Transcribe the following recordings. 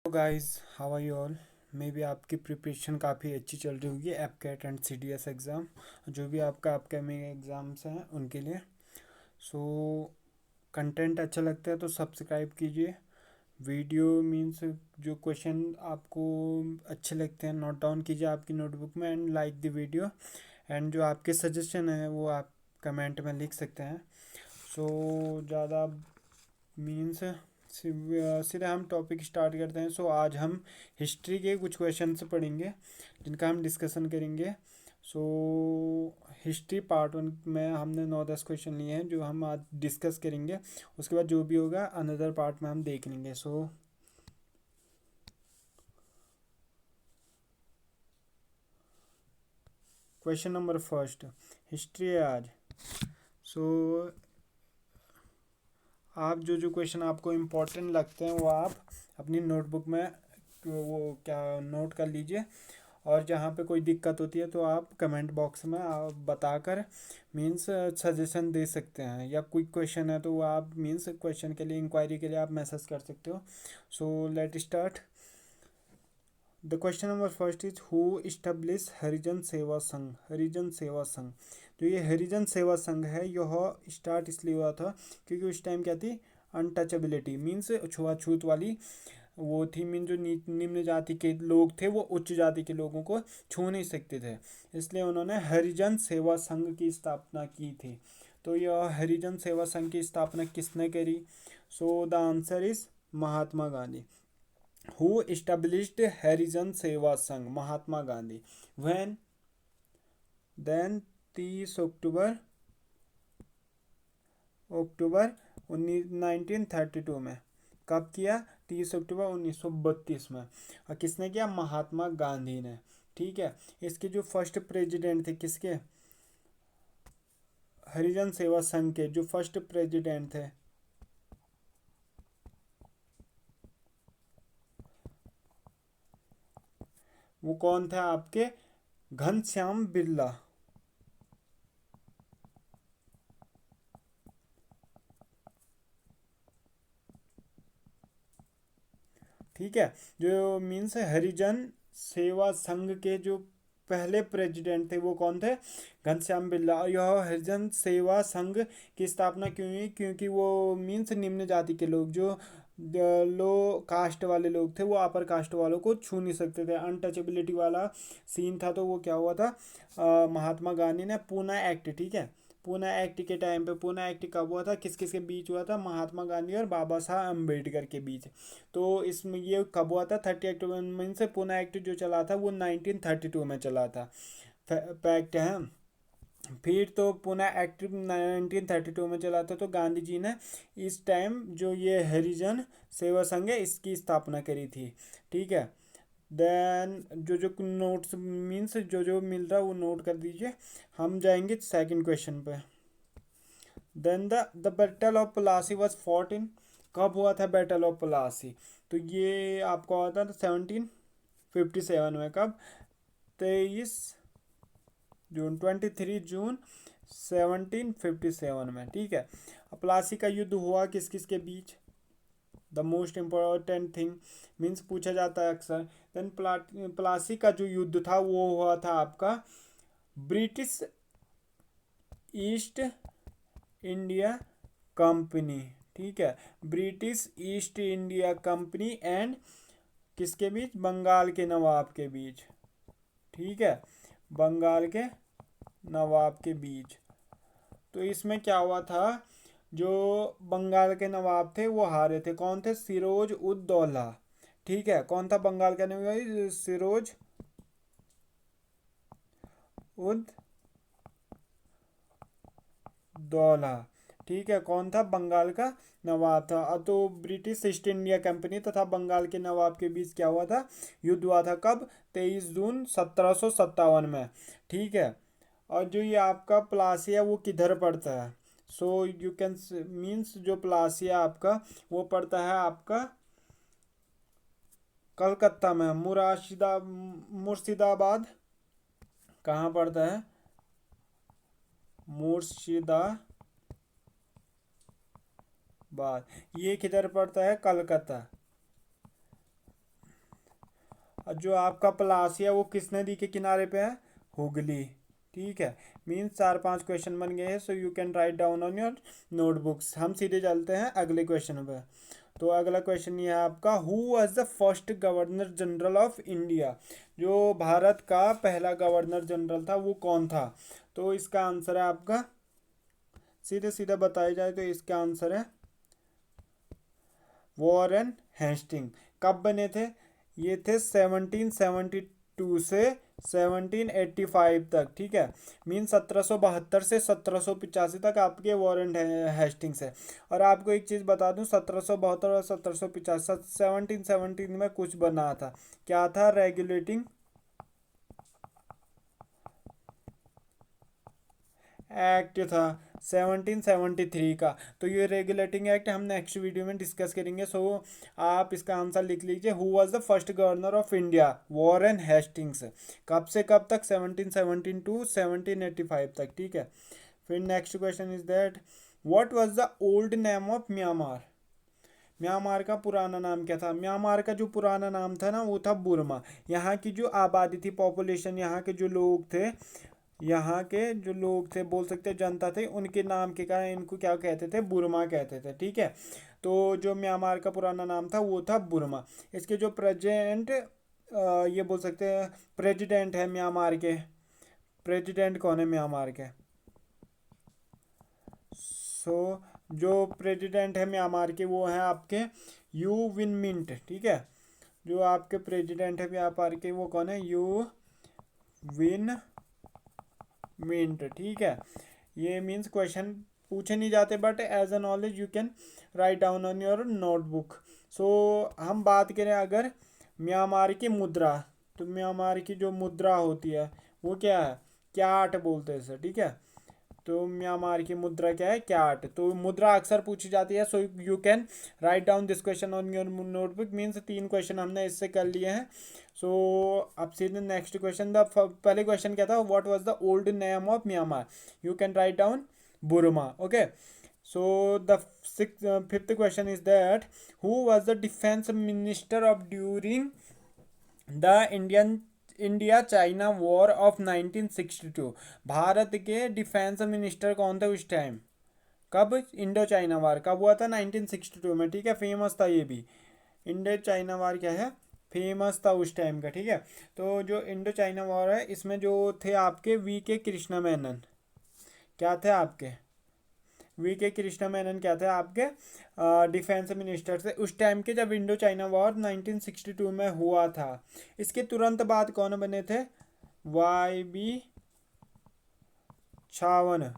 Guys, how are you all. मे भी आपकी प्रिपरेशन काफ़ी अच्छी चल रही होगी AFCAT and C D S exam, जो भी आपका अपकमिंग एग्ज़ाम्स हैं उनके लिए। सो कंटेंट अच्छा लगता है तो सब्सक्राइब कीजिए। वीडियो मीन्स जो क्वेश्चन आपको अच्छे लगते हैं नोट डाउन कीजिए आपकी नोटबुक में and like the video. And जो आपके सजेशन है वो आप कमेंट में लिख सकते हैं। सो ज़्यादा मीन्स सीधे हम टॉपिक स्टार्ट करते हैं। सो आज हम हिस्ट्री के कुछ क्वेश्चंस पढ़ेंगे जिनका हम डिस्कशन करेंगे। सो हिस्ट्री पार्ट वन में हमने 9-10 क्वेश्चन लिए हैं जो हम आज डिस्कस करेंगे। उसके बाद जो भी होगा अनदर पार्ट में हम देख लेंगे। So question number first, history है आज। सो आप जो क्वेश्चन आपको इम्पोर्टेंट लगते हैं वो आप अपनी नोटबुक में वो क्या नोट कर लीजिए। और जहाँ पे कोई दिक्कत होती है तो आप कमेंट बॉक्स में आप बताकर मीन्स सजेशन दे सकते हैं, या कोई क्वेश्चन है तो वो आप मीन्स क्वेश्चन के लिए इंक्वायरी के लिए आप मैसेज कर सकते हो। So let start. The question number first is who establish Harijan Seva Sangh. हरिजन सेवा संघ, जो ये हरिजन सेवा संघ है यह स्टार्ट इसलिए हुआ था क्योंकि उस टाइम क्या थी, अनटचेबिलिटी मीन्स छुआछूत वाली वो थी। मीन जो निम्न जाति के लोग थे वो उच्च जाति के लोगों को छू नहीं सकते थे, इसलिए उन्होंने हरिजन सेवा संघ की स्थापना की थी। तो यह हरिजन सेवा संघ की स्थापना किसने करी? So the answer is Mahatma Gandhi. Who established हरिजन सेवा संघ? महात्मा गांधी। व्हेन? देन 30 अक्टूबर 1932 में। कब किया? 30 अक्टूबर 1932 में। और किसने किया? महात्मा गांधी ने। ठीक है। इसके जो फर्स्ट प्रेसिडेंट थे किसके? हरिजन सेवा संघ के जो फर्स्ट प्रेसिडेंट थे वो कौन थे आपके? घनश्याम बिरला। ठीक है। जो मीन्स हरिजन सेवा संघ के जो पहले प्रेसिडेंट थे वो कौन थे? घनश्याम बिरला। और यह हरिजन सेवा संघ की स्थापना क्यों हुई? क्योंकि वो मीन्स निम्न जाति के लोग जो लो कास्ट वाले लोग थे वो अपर कास्ट वालों को छू नहीं सकते थे, अनटचेबिलिटी वाला सीन था। तो वो क्या हुआ था, महात्मा गांधी ने पूना एक्ट, ठीक है, पूना एक्ट के टाइम पे, पूना एक्ट कब हुआ था, किस किस के बीच हुआ था? महात्मा गांधी और बाबा साहब अम्बेडकर के बीच। तो इसमें ये कब हुआ था? 30 अक्टूबर में से पूना एक्ट जो चला था वो 1932 में चला था। फैक्ट है। फिर तो पूना एक्ट 1932 में चला था, तो गांधी जी ने इस टाइम जो ये हरिजन सेवा संघ है इसकी स्थापना करी थी। ठीक है। देन जो नोट्स मीन्स जो मिल रहा है वो नोट कर दीजिए। हम जाएंगे सेकंड क्वेश्चन पे। Then the battle of Plassey was fought in. कब हुआ था बैटल ऑफ प्लासी? तो ये आपको हुआ था 1757 में। कब? 23 जून, 23 जून 1757 में। ठीक है। प्लासी का युद्ध हुआ किस किस के बीच? The most important thing means पूछा जाता है अक्सर। देन प्लासी का जो युद्ध था वो हुआ था आपका ब्रिटिश ईस्ट इंडिया कंपनी। ठीक है। British east India company and किसके बीच? बंगाल के नवाब के बीच। ठीक है। बंगाल के नवाब के बीच। तो इसमें क्या हुआ था, जो बंगाल के नवाब थे वो हारे थे। कौन थे? सिरोज उद दौला। ठीक है। कौन था बंगाल का नवाब? सिरोज उद दौला। ठीक है। कौन था? बंगाल का नवाब था। अब तो ब्रिटिश ईस्ट इंडिया कंपनी तथा बंगाल के नवाब के बीच क्या हुआ था? युद्ध हुआ था। कब? 23 जून 1757 में। ठीक है। और जो ये आपका प्लासिया वो किधर पड़ता है? सो यू कैन मीन्स जो प्लासिया आपका वो पड़ता है आपका कलकत्ता में, मुर्शिदाबाद। कहाँ पड़ता है? मुर्शिदाबाद। ये किधर पड़ता है? कलकत्ता। और जो आपका प्लासी है वो किस नदी के किनारे पे है? हुगली। ठीक है, मीन्स 4-5 क्वेश्चन बन गए हैं, सो you can write down on your notebooks. हम सीधे चलते हैं अगले क्वेश्चन पे। तो अगला क्वेश्चन ये है आपका, who was the first governor general of India? जो भारत का पहला गवर्नर जनरल था वो कौन था? तो इसका आंसर है आपका, सीधे सीधे बताया जाए तो इसका आंसर है वॉरेन हेस्टिंग। कब बने थे? ये थे 1772 से 1785 तक। ठीक है, मीन 1772 से 1785 तक आपके वॉरेन हेस्टिंग्स है। और आपको एक चीज़ बता दूं, 1772 और 1785 1717 में कुछ बना था। क्या था? रेगुलेटिंग एक्ट था 1773 का। तो ये रेगुलेटिंग एक्ट हम नेक्स्ट वीडियो में डिस्कस करेंगे। सो आप इसका आंसर लिख लीजिए, who was the first governor of India? Warren Hastings. कब से कब तक? 1717 टू 1785 तक। ठीक है, फिर next question is that, what was the old name of Myanmar? Myanmar का पुराना नाम क्या था? म्यांमार का जो पुराना नाम था ना वो था बुर्मा। यहाँ की जो आबादी थी, पॉपुलेशन, यहाँ के जो लोग थे, यहाँ के जो लोग थे, बोल सकते जनता थे, उनके नाम के कारण इनको क्या कहते थे? बुर्मा कहते थे। ठीक है, तो जो म्यांमार का पुराना नाम था वो था बुर्मा। इसके जो प्रेजेंट ये बोल सकते हैं प्रेसिडेंट है म्यांमार के, प्रेसिडेंट कौन है म्यांमार के? सो जो प्रेसिडेंट है म्यांमार के वो हैं आपके यू विन मिंट। ठीक है, जो आपके प्रेसिडेंट है म्यांमार के वो कौन है? U Win Myint. ठीक है, ये मीन्स क्वेश्चन पूछे नहीं जाते but as a knowledge you can write down on your notebook. So हम बात करें अगर म्यांमार की मुद्रा, तो म्यांमार की जो मुद्रा होती है वो क्या है? क्याट बोलते हैं सर। ठीक है, तो म्यांमार की मुद्रा क्या है? क्याट। तो मुद्रा अक्सर पूछी जाती है, so you can write down this question on your notebook. Means 3 question हमने इससे कर लिए हैं। सो अब सीधे नेक्स्ट क्वेश्चन, द पहले क्वेश्चन क्या था? What was the old name of Myanmar? You can write down Burma. Okay, so the fifth question is that, who was the defence minister of during the India China war of 1962? भारत के defence minister कौन थे उस time? कब? Indo China war कब हुआ था? 1962 में। ठीक है, फेमस था ये भी। इंडो चाइना वार क्या है? फेमस था उस टाइम का। ठीक है, तो जो इंडो चाइना वॉर है इसमें जो थे आपके वी के कृष्णा मेनन, क्या थे आपके? वी के कृष्णा मेनन क्या थे आपके? डिफेंस मिनिस्टर थे उस टाइम के जब इंडो चाइना वॉर 1962 में हुआ था। इसके तुरंत बाद कौन बने थे? Y B Chavan.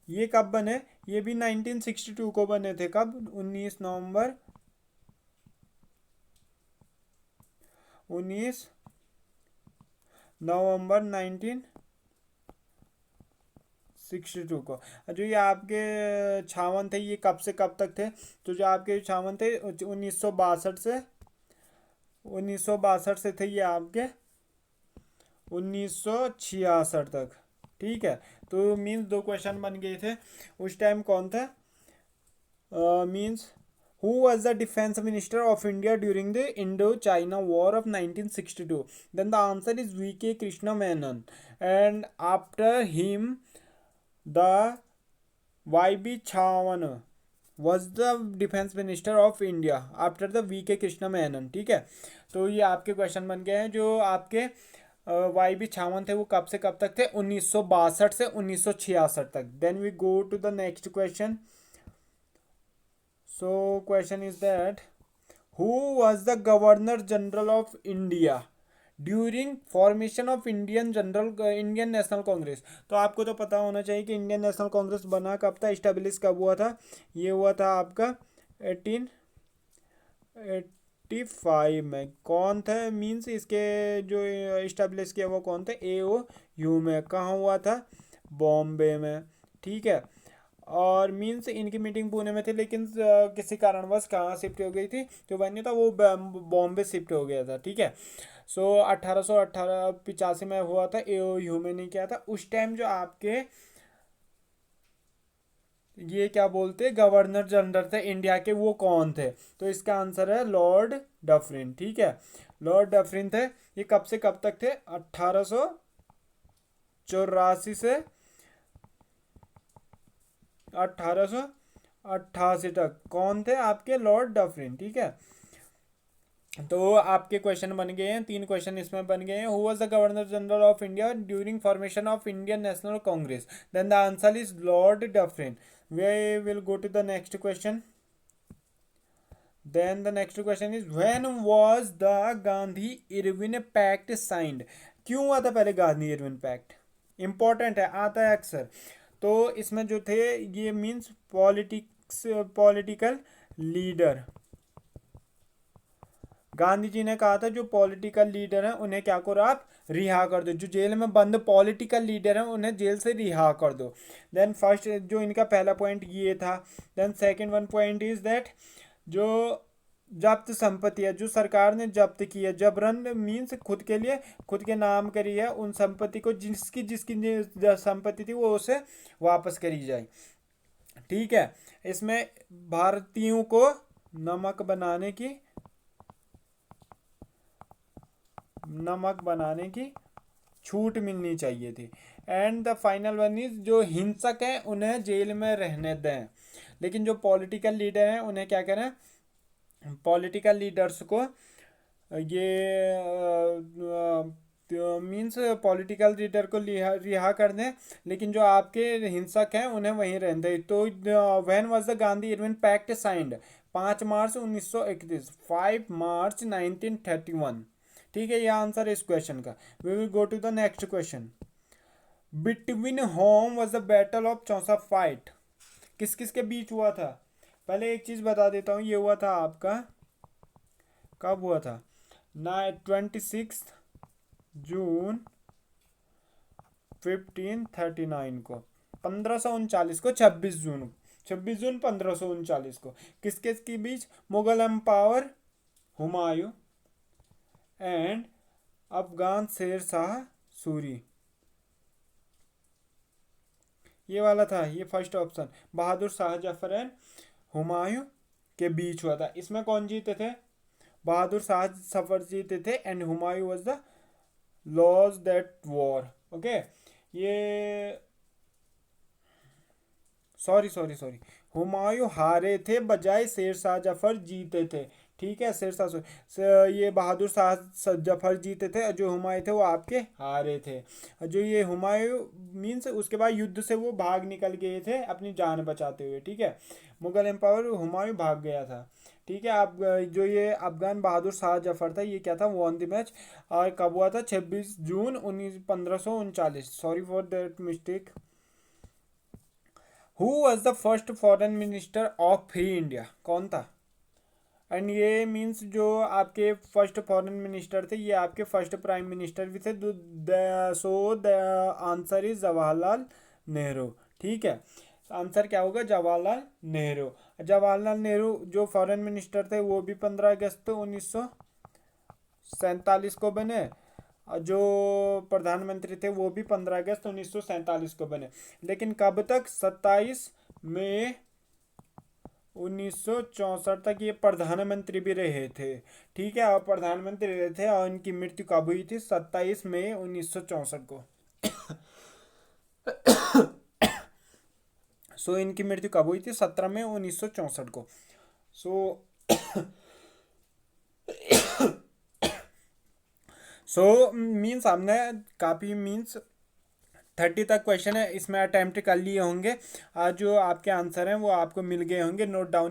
ये कब बने? ये भी 1962 को बने थे। कब? 19 नवंबर 19 नवंबर 1962 को। जो ये आपके छावन थे ये कब से कब तक थे? तो जो आपके छावन थे 1962 से 1962 से थे ये आपके 1966 तक। ठीक है, तो मीन्स 2 क्वेश्चन बन गए थे। उस टाइम कौन था? Means who was the defense minister of India during the Indo-China War of 1962? Then the answer is V.K. Krishna Menon. And after him, the Y.B. Chavan was the defense minister of India after the V.K. Krishna Menon. ठीक है, तो ये आपके question बन गए हैं। जो आपके वाई बी छावन थे वो कब से कब तक थे? 1962 से 1966 तक। Then we go to the next question. So question is that, who was the governor general of India during formation of Indian National Congress? तो आपको तो पता होना चाहिए कि इंडियन नेशनल कांग्रेस बना कब था, इस्टेब्लिश कब हुआ था? ये हुआ था आपका 1885 में। कौन थे? मीन्स इसके जो इस्टेब्लिश किया वो कौन थे? ए ओ यू में। कहाँ हुआ था? बॉम्बे में। ठीक है, और मीन्स इनकी मीटिंग पुणे में थी लेकिन किसी कारणवश कहाँ शिफ्ट हो गई थी? जो वेन्यू था वो बॉम्बे शिफ्ट हो गया था। ठीक है, सो 1885 में हुआ था, एओयू में नहीं किया था। उस टाइम जो आपके ये क्या बोलते गवर्नर जनरल थे इंडिया के वो कौन थे? तो इसका आंसर है लॉर्ड डफरिन। ठीक है, लॉर्ड डफरिन थे। ये कब से कब तक थे? 1884 से 1888 तक कौन थे आपके? Lord Dufferin. ठीक है, तो आपके क्वेश्चन बन गए हैं, 3 क्वेश्चन इसमें बन गए हैं। Who was the governor general of India during formation of Indian National Congress? Then the answer is Lord Dufferin. We will go to the next question. Then the next question is when was the Gandhi Irwin Pact signed? क्यों हुआ था पहले Gandhi Irwin pact? Important है, आता है अक्सर। तो इसमें जो थे ये means political leader, Gandhi ji ने कहा था जो पॉलिटिकल लीडर हैं उन्हें क्या करो, आप रिहा कर दो। जो जेल में बंद पॉलिटिकल लीडर हैं उन्हें जेल से रिहा कर दो। देन फर्स्ट जो इनका पहला पॉइंट ये था। Then second one point is that जो जब्त संपत्ति है जो सरकार ने जब्त की है, जबरन मीन्स खुद के लिए, खुद के नाम करी है, उन संपत्ति को जिसकी जिसकी संपत्ति थी वो उसे वापस करी जाए। ठीक है, इसमें भारतीयों को नमक बनाने की छूट मिलनी चाहिए थी। And the final one is जो हिंसक हैं उन्हें जेल में रहने दें, लेकिन जो पॉलिटिकल लीडर हैं उन्हें क्या करें? पॉलिटिकल लीडर्स को ये मीन्स पॉलिटिकल लीडर को रिहा कर दें, लेकिन जो आपके हिंसक हैं उन्हें वहीं रहने दें। तो when was the Gandhi Irwin pact signed? 5 March 1931, 5 March 1931। ठीक है, ये आंसर है इस क्वेश्चन का। We will go to the next question. Between whom was the battle of Chausa fight? किस किस के बीच हुआ था? पहले एक चीज बता देता हूँ, ये हुआ था आपका, कब हुआ था? 26 जून 1539 को, 1539 को, 26 जून 1539 को। किस किस के बीच? Mughal empire Humayun and Afghan Sher Shah Suri. ये वाला था, ये first option. Bahadur Shah Zafar and Humayun के बीच हुआ था। इसमें कौन जीते थे? बहादुर शाह जफर जीते थे and Humayun was the loss that war. Okay, ये सॉरी हुमायूं हारे थे बजाय शेर शाह जफर जीते थे। ठीक है, शेर शाह ये बहादुर शाह जफर जीते थे, जो हुमायूं थे वो आपके हारे थे। जो ये हुमायूं मीन्स उसके बाद युद्ध से वो भाग निकल गए थे अपनी जान बचाते हुए। ठीक है, मुगल एम्पायर हुमायूं भाग गया था। ठीक है, आप जो ये अफगान बहादुर शाह जफर था ये क्या था? Won the match. और कब हुआ था? 26 जून 1539। Sorry for that mistake. Who was the first foreign minister of free India? कौन था? एंड ये मीन्स जो आपके फर्स्ट फॉरेन मिनिस्टर थे ये आपके फर्स्ट प्राइम मिनिस्टर भी थे। So the answer is Jawaharlal Nehru. ठीक है, आंसर क्या होगा? जवाहरलाल नेहरू। जवाहरलाल नेहरू जो फॉरेन मिनिस्टर थे वो भी 15 अगस्त 1947 को बने, जो प्रधानमंत्री थे वो भी 15 अगस्त 1947 को बने। लेकिन कब तक? 27 मई 1964 तक ये प्रधानमंत्री भी रहे थे। ठीक है, और प्रधानमंत्री रहे थे और इनकी मृत्यु कब हुई थी? 27 मई 1964 को। सो इनकी मृत्यु कब हुई थी? 17 मई 1964 को। सो मीन्स हमने काफ़ी मीन्स 30 तक क्वेश्चन है इसमें अटेम्प्ट कर लिए होंगे। जो आपके आंसर हैं वो आपको मिल गए होंगे, नोट डाउन।